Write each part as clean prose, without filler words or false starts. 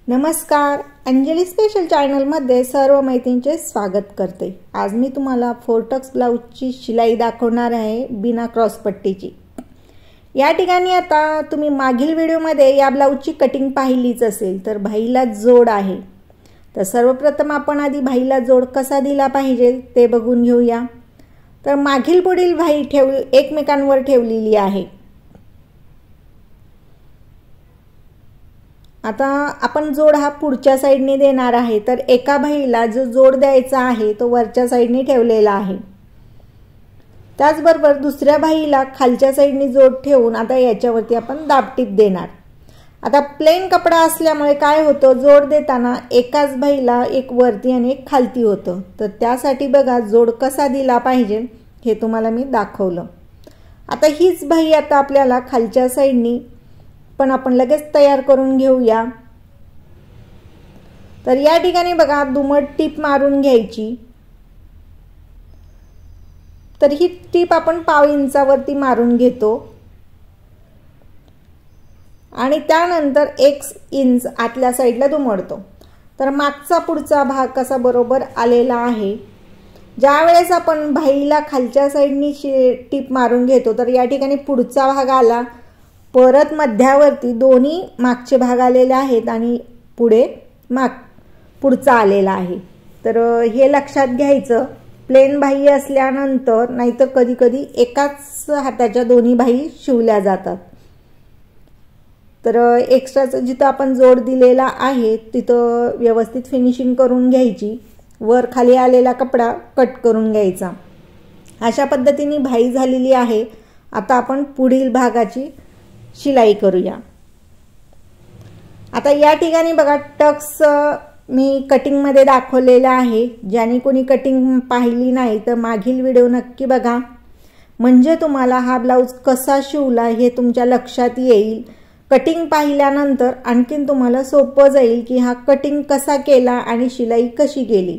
नमस्कार, अंजली स्पेशल चॅनलमध्ये सर्व मैत्रिणींचे स्वागत करते। आज मी तुम्हाला फोरटक्स ब्लाउजची शिलाई दाखवणार आहे बिना क्रॉस पट्टीची। या ठिकाणी आता तुम्ही मागील व्हिडिओमध्ये या ब्लाउजची कटिंग पाहिलीच असेल, तर भाईला जोड आहे। तर सर्वप्रथम आपण आधी भाईला जोड कसा दिला पाहिजे ते बघून घेऊया। तर मागील पुढील भाई एकमेकांवर ठेवलेली आहे। आता आपण जोड हा पुढच्या साइडने देणार आहे, तर एका भाईला जो जोड द्यायचा आहे तो वरच्या साइडने ठेवलेला आहे। त्याचबरोबर दुसऱ्या भाईला खालच्या साइडने जोड ठेवून आता याच्यावरती आपण दाबटीप देणार। आता प्लेन कपडा असल्यामुळे काय होतं, जोड देताना एकाच भाईला एक वरती आणि एक खालती होतं। तर त्यासाठी बघा जोड कसा दिला पाहिजे हे तुम्हाला मी दाखवलं। आता हीच भाई आता आपल्याला खालच्या साइडने पण आपण लगेच तयार करून घेऊया। तर या ठिकाणी बघा दुमट टीप मारून घ्यायची। तर ही टीप आपण पाव इंचावरती मारून घेतो आणि त्यानंतर 1 इंच आतल्या साइडला दुमडतो। तर मागचा पुढचा भाग कसा बरोबर आलेला आहे। ज्या वेळेस आपण भाईला खालच्या साइडनी टीप मारून घेतो तर या ठिकाणी पुढचा भाग आला, परत मध्यावरती दोन्ही मागचे भाग आलेले आहेत आणि पुढे पुढचा आलेला आहे। तर हे लक्षात घ्यायचं। प्लेन भाई असल्यानंतर नाहीतर कधी कधी एकाच हाताच्या दोन्ही भाई शिवल्या जातात। तर एक्स्ट्राचं जिथं आपण जोड दिलेला आहे तिथं व्यवस्थित फिनिशिंग करून घ्यायची। वर खाली आलेला कपडा कट करून घ्यायचा। अशा पद्धतीने भाई झालेली आहे। आता आपण पुढील भागाची शिलाई करूया। आता या ठिकाणी बघा टक्स मी कटिंग मध्ये दाखवलेला आहे। ज्याने कोणी कटिंग पाहिली नाही तर मागील व्हिडिओ नक्की बघा, म्हणजे तुम्हाला हा ब्लाउज कसा शिवला हे तुमच्या लक्षात येईल। कटिंग पाहिल्यानंतर आणखीन तुम्हाला सोपं जाईल की हा कटिंग कसा केला आणि शिलाई कशी केली।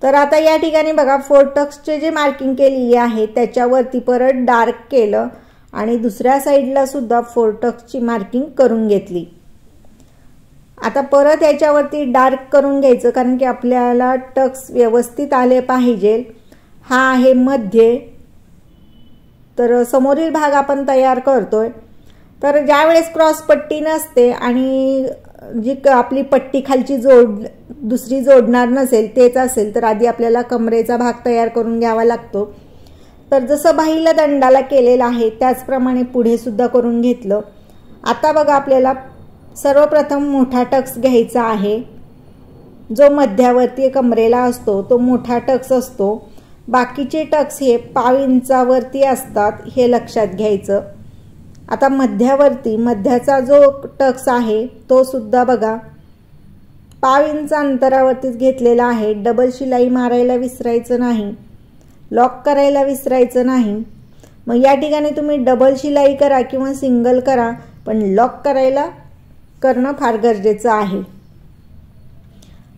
तर आता या ठिकाणी बघा फोरटक्सचे जे मार्किंग केलेली आहे त्याच्यावरती परत डार्क केलं आणि दुसऱ्या साइडला सुद्धा फोरटक्सची मार्किंग करून घेतली। आता परत याच्यावरती डार्क करून घ्यायचं, कारण की आपल्याला टक्स व्यवस्थित आले पाहिजे। हा आहे मध्य। तर समोरील भाग आपण तयार करतोय। तर ज्या वेळेस क्रॉस पट्टी नसते आणि जी आपली पट्टी खालची दुसरी जोडणार नसेल तेच असेल तर आधी आपल्याला कमरेचा भाग तयार करून घ्यावा लागतो। तर जसं भाईला दंडाला केलेला आहे त्याचप्रमाणे पुढे सुद्धा करून घेतलं। आता बघा आपल्याला सर्वप्रथम मोठा टक्स घ्यायचा आहे, जो मध्यावरती कमरेला असतो तो मोठा टक्स असतो। बाकीचे टक्स हे पाव इंचावरती असतात, हे लक्षात घ्यायचं। आता मध्याचा जो टक्स आहे तो सुद्धा बघा पाव इंच अंतरावरतीच घेतलेला आहे। डबल शिलाई मारायला विसरायचं नाही, लॉक करायला विसरायचं नाही। मग या ठिकाणी तुम्ही डबल शिलाई करा किंवा सिंगल करा, पण लॉक करणं फार गरजेचं आहे।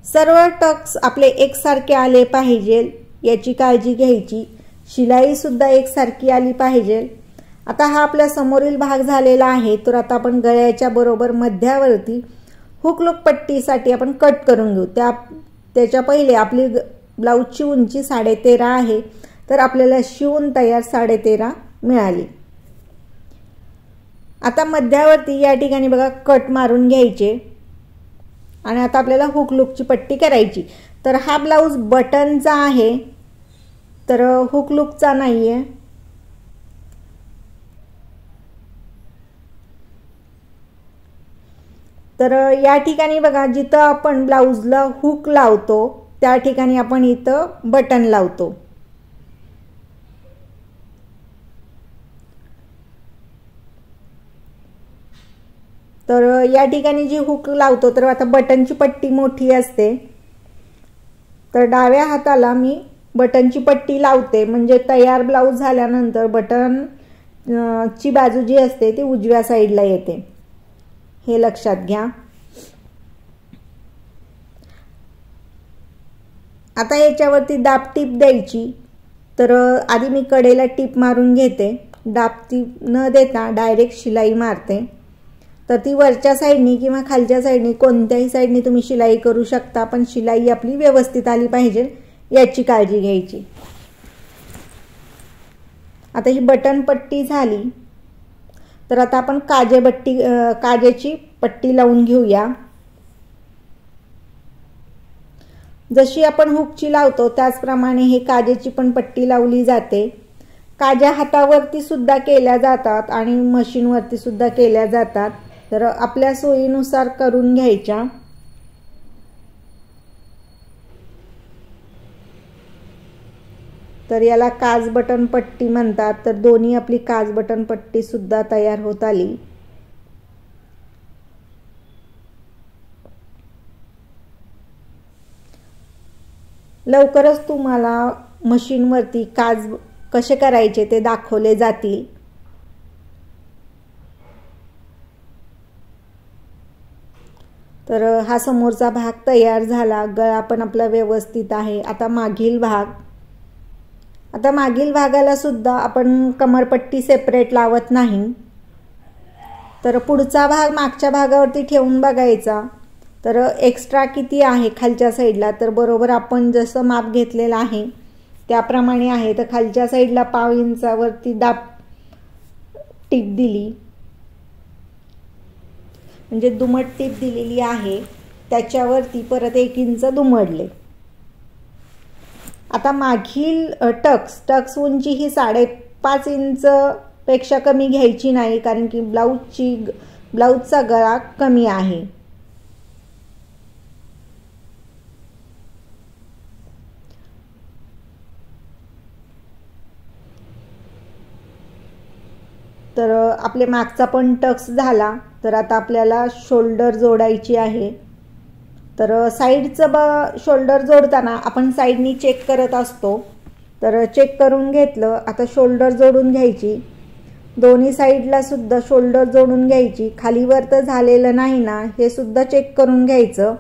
सर्व टक्स आपले एकसारखे आले पाहिजे याची काळजी घ्यायची। शिलाई सुद्धा एकसारखी आली पाहिजे। आता हा आपला समोरील भाग झालेला आहे, तर आता आपण गळ्याच्या बरोबर मध्यावरती हुक लूक पट्टीसाठी आपण कट करून घेऊ। त्याच्या पहिले आपली ब्लाउजची उंची 13.5 आहे, तर आपल्याला शिवून तयार 13.5 मिळाली। आता मध्यावरती या ठिकाणी बघा कट मारून घ्यायचे आणि आता आपल्याला हुक लूकची पट्टी करायची। तर हा ब्लाउज बटनचा आहे, तर हुक लूकचा नाहीये। तर या ठिकाणी बघा जिथं आपण ब्लाउजला हुक लावतो त्या ठिकाणी आपण इथं बटन लावतो। तर या ठिकाणी जी हुक लावतो तर आता बटनची पट्टी मोठी असते, तर डाव्या हाताला मी बटनची पट्टी लावते, म्हणजे तयार ब्लाउज झाल्यानंतर बटन ची बाजू जी असते ती उजव्या साइडला येते, हे लक्षात घ्या। आता याच्यावरती दाबटीप द्यायची। तर आधी मी कडेला टीप मारून घेते, दाबटीप न देता डायरेक्ट शिलाई मारते। तर ती वरच्या साईडनी किंवा खालच्या साईडनी कोणत्याही साईडनी तुम्ही शिलाई करू शकता, पण शिलाई आपली व्यवस्थित आली पाहिजे याची काळजी घ्यायची। आता ही बटन पट्टी झाली, तर आता आपण काजेची पट्टी लावून घेऊया। जशी आपण हुकची लावतो त्याचप्रमाणे हे काजेची पण पट्टी लावली जाते। काजा हातावरती सुद्धा केल्या जातात आणि मशीनवरती सुद्धा केल्या जातात, तर आपल्या सोयीनुसार करून घ्यायच्या। तर याला काज बटन पट्टी म्हणतात। तर दोन्ही आपली काज बटन पट्टी सुद्धा तयार होत आली। लवकरच तुम्हाला मशीनवरती काज कसे करायचे ते दाखवले जातील। तर हा समोरचा भाग तयार झाला, गळा पण आपला व्यवस्थित आहे। आता मागील भागाला सुद्धा आपण कमरपट्टी सेपरेट लावत नाही, तर पुढचा भाग मागच्या भागावरती ठेवून बघायचा। तर एक्स्ट्रा किती आहे खालच्या साईडला, तर बरोबर आपण जसं माप घेतलेलं आहे त्याप्रमाणे आहे। तर खालच्या साईडला पाव इंचावरती दाब टीप दिली, म्हणजे दुमट टीप दिलेली आहे, त्याच्यावरती परत 1 इंच दुमडले। आता मागील टक्स उंची ही 5.5 इंच पेक्षा कमी घ्यायची नाही, कारण की ब्लाऊजचा गळा कमी आहे। तर आपले मागचा पण टक्स झाला, तर आता आपल्याला शोल्डर जोडायची आहे। तर साईडचं शोल्डर जोडताना आपण साईडनी चेक करत असतो, तर चेक करून घेतलं। आता शोल्डर जोडून घ्यायची, दोन्ही साईडला सुद्धा शोल्डर जोडून घ्यायची। खालीवर तर झालेलं नाही ना हे सुद्धा चेक करून घ्यायचं।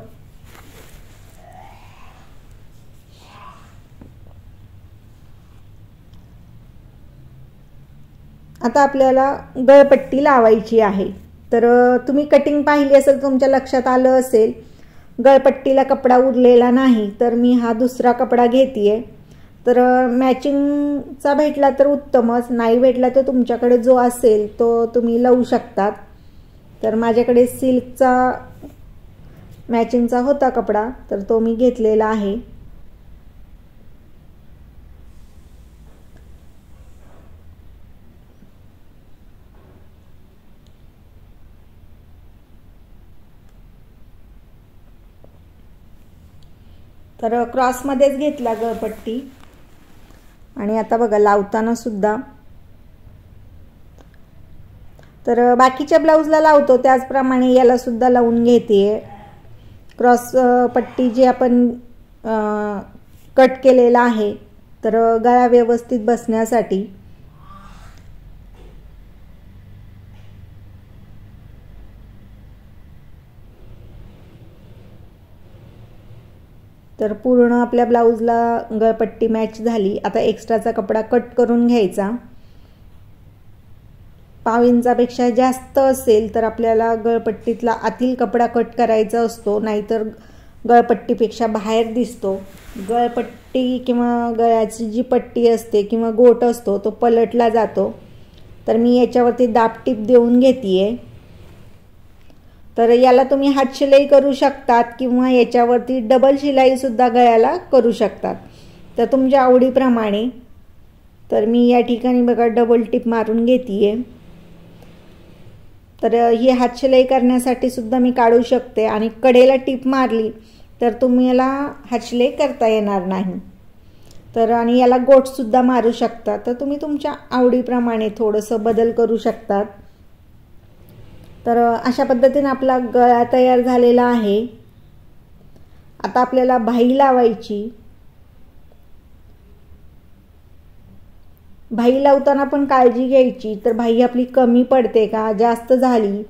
आता आपल्याला गळपट्टी लावायची आहे। तर तुम्ही कटिंग पाहिली असेल, तुमच्या लक्षात आलं असेल गळपट्टीला कपडा उरलेला नाही, तर मी हा दुसरा कपडा घेतेय। तर मॅचिंगचा भेटला तर उत्तमच, नाही भेटला तर तुमच्याकडे जो असेल तो तुम्ही लावू शकतात। तर माझ्याकडे सिल्कचा मॅचिंगचा होता कपडा, तर तो मी घेतलेला आहे। तर क्रॉसमध्येच घेतला गळपट्टी, आणि आता बघा लावताना सुद्धा, तर बाकीच्या ब्लाऊजला लावतो त्याचप्रमाणे याला सुद्धा लावून घेते। क्रॉस पट्टी जी आपण कट केलेला आहे, तर गळा व्यवस्थित बसण्यासाठी। तर पूर्ण आपल्या ब्लाऊजला गळपट्टी मॅच झाली। आता एक्स्ट्राचा कपडा कट करून घ्यायचा। पाव इंचापेक्षा जास्त असेल तर आपल्याला गळपट्टीतला आतील कपडा कट करायचा असतो, नाहीतर गळपट्टीपेक्षा बाहेर दिसतो। गळपट्टी किंवा गळ्याची जी पट्टी असते किंवा गोट असतो तो पलटला जातो। तर मी याच्यावरती दाब टीप देऊन घेतेय। तर याला तुम्ही हात शिलाई करू शकतात किंवा याच्यावरती डबल शिलाई सुद्धा गळ्याला करू शकतात, तर तुमच्या आवडीप्रमाणे। तर मी या ठिकाणी बघा डबल टिप मारून घेतेय। तर ही हात शिलाई करण्यासाठी सुद्धा मी काढू शकते, आणि कडेला टिप मारली तर तुम्हाला हात शिलाई करता येणार नाही। तर आणि याला गोट सुद्धा मारू शकता, तर तुम्ही तुमच्या आवडीप्रमाणे थोडंसं बदल करू शकतात। तर अशा पद्धतीने आपला गळा तयार झालेला आहे। आता आपल्याला भाई लावायची। भाई लावताना पण काळजी घ्यायची, तर भाई आपली कमी पडते का जास्त झाली,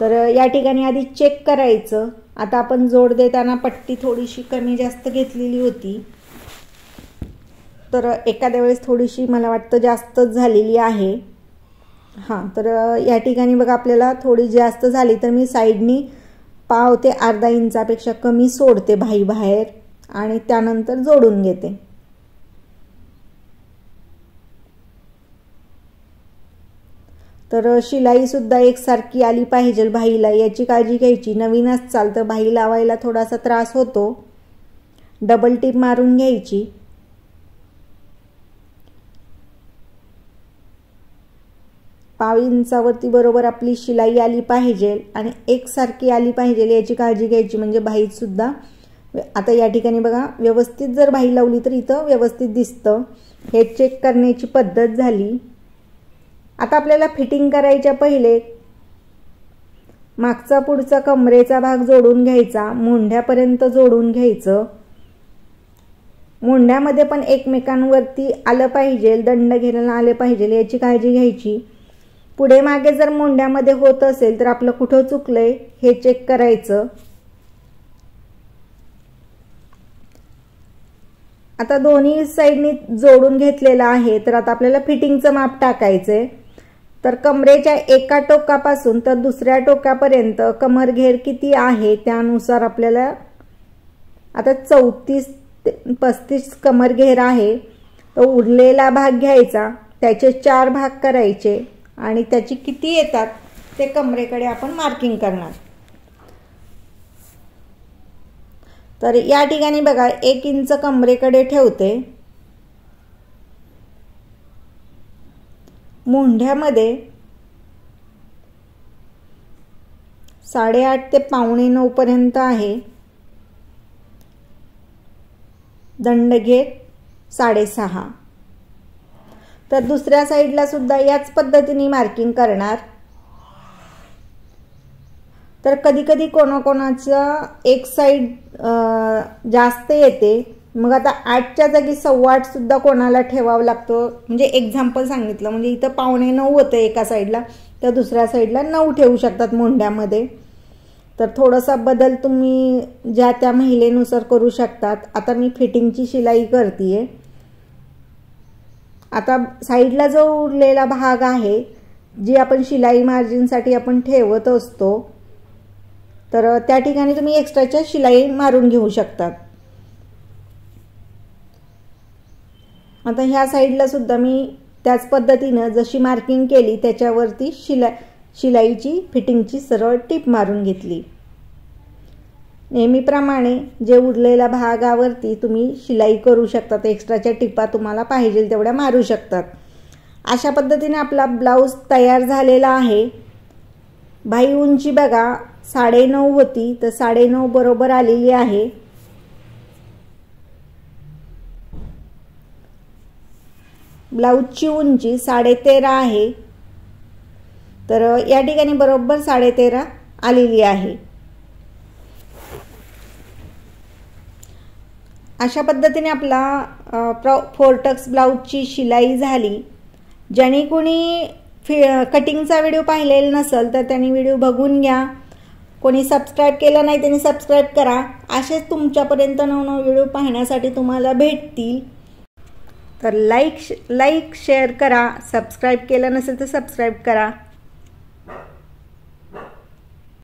तर या ठिकाणी आधी चेक करायचं। आता आपण जोड देताना पट्टी थोडीशी कमी जास्त घेतलेली होती, तर एखाद्या वेळेस थोडीशी मला वाटतं जास्तच झालेली आहे। हां, तर या ठिकाणी बघा आपल्याला थोडी जास्त झाली तर मी साईडनी पाव ते अर्धा इंचापेक्षा कमी सोडते बाही बाहेर आणि त्यानंतर जोडून घेते. तर शिलाई सुद्धा एकसारखी आली पाहिजे बाहीला, याची काळजी घ्यायची. नवीन असाल तर बाही लावायला थोडासा त्रास होतो. डबल टिप मारून घ्यायची. पाव इंचावरती बरोबर आपली शिलाई आली पाहिजे आणि एकसारखी आली पाहिजे याची काळजी घ्यायची, म्हणजे बाहीत सुद्धा. आता या ठिकाणी बघा व्यवस्थित जर बाही लावली तर इथं व्यवस्थित दिसतं. हे चेक करण्याची पद्धत झाली. आता आपल्याला फिटिंग करायच्या पहिले मागचा पुढचा कमरेचा भाग जोडून घ्यायचा, मुंढ्यापर्यंत जोडून घ्यायचं. मुंढ्यामध्ये पण एकमेकांवरती आलं पाहिजे, दंड घ्यायला आले पाहिजे याची काळजी घ्यायची. पुढे मागे जर मुंढ्यामध्ये होत असेल तर आपलं कुठं चुकलंय हे चेक करायचं. आता दोन्ही साईडनी जोडून घेतलेलं आहे, तर आता आपल्याला फिटिंगचं माप टाकायचंय. तर कमरेच्या एका टोकापासून तर दुसऱ्या टोकापर्यंत कमर घेर किती आहे त्यानुसार आपल्याला आता 34 ते 35 कमर घेर आहे. तो उरलेला भाग घ्यायचा, त्याचे 4 भाग करायचे आणि त्याची किती येतात ते कमरेकडे आपण मार्किंग करणार. तर या ठिकाणी बघा 1 इंच कमरेकडे ठेवते. मुंढ्यामध्ये 8.5 ते 8:45 पर्यंत आहे. दंडघेर 6.5. तर दुसऱ्या साईडला सुद्धा याच पद्धतीने मार्किंग करणार. तर कधी कधी कोणाकोणाचं एक साईड जास्त येते, मग आता 8च्या जागी 8.15 सुद्धा कोणाला ठेवावं लागतं. म्हणजे एक्झाम्पल सांगितलं, म्हणजे इथं 8:45 होतं एका साईडला, तर दुसऱ्या साईडला 9 ठेवू शकतात मुंढ्यामध्ये. तर थोडासा बदल तुम्ही ज्या त्या महिलेनुसार करू शकतात. आता मी फिटिंगची शिलाई करतेय. आता साईडला जो उरलेला भाग आहे, जी आपण शिलाई मार्जिनसाठी आपण ठेवत असतो, तर त्या ठिकाणी तुम्ही एक्स्ट्राच्या शिलाई मारून घेऊ शकतात. आता ह्या साईडला सुद्धा मी त्याच पद्धतीने जशी मार्किंग केली त्याच्यावरती शिलाईची फिटिंगची सरळ टिप मारून घेतली. नेहमीप्रमाणे जे उरलेल्या भागावरती तुम्ही शिलाई करू शकतात. एक्स्ट्राच्या टिपा तुम्हाला पाहिजे तेवढ्या मारू शकतात. अशा पद्धतीने आपला ब्लाऊज तयार झालेला आहे. बाही उंची बघा 9.5 होती, तर 9.5 बरोबर आलेली आहे. ब्लाऊजची उंची 13.5 आहे, तर या ठिकाणी बरोबर 13.5 आलेली आहे. अशा पद्धतीने आपला 4 टक्स ब्लाऊजची शिलाई झाली. ज्याने कोणी कटिंगचा व्हिडिओ पाहिलेला नसेल तर त्यांनी व्हिडिओ बघून घ्या. कोणी सबस्क्राईब केलं नाही त्यांनी सबस्क्राईब करा. असेच तुमच्यापर्यंत नवनवीन व्हिडिओ पाहण्यासाठी तुम्हाला भेटतील. तर लाईक शेअर करा. सबस्क्राईब केलं नसेल तर सबस्क्राईब करा.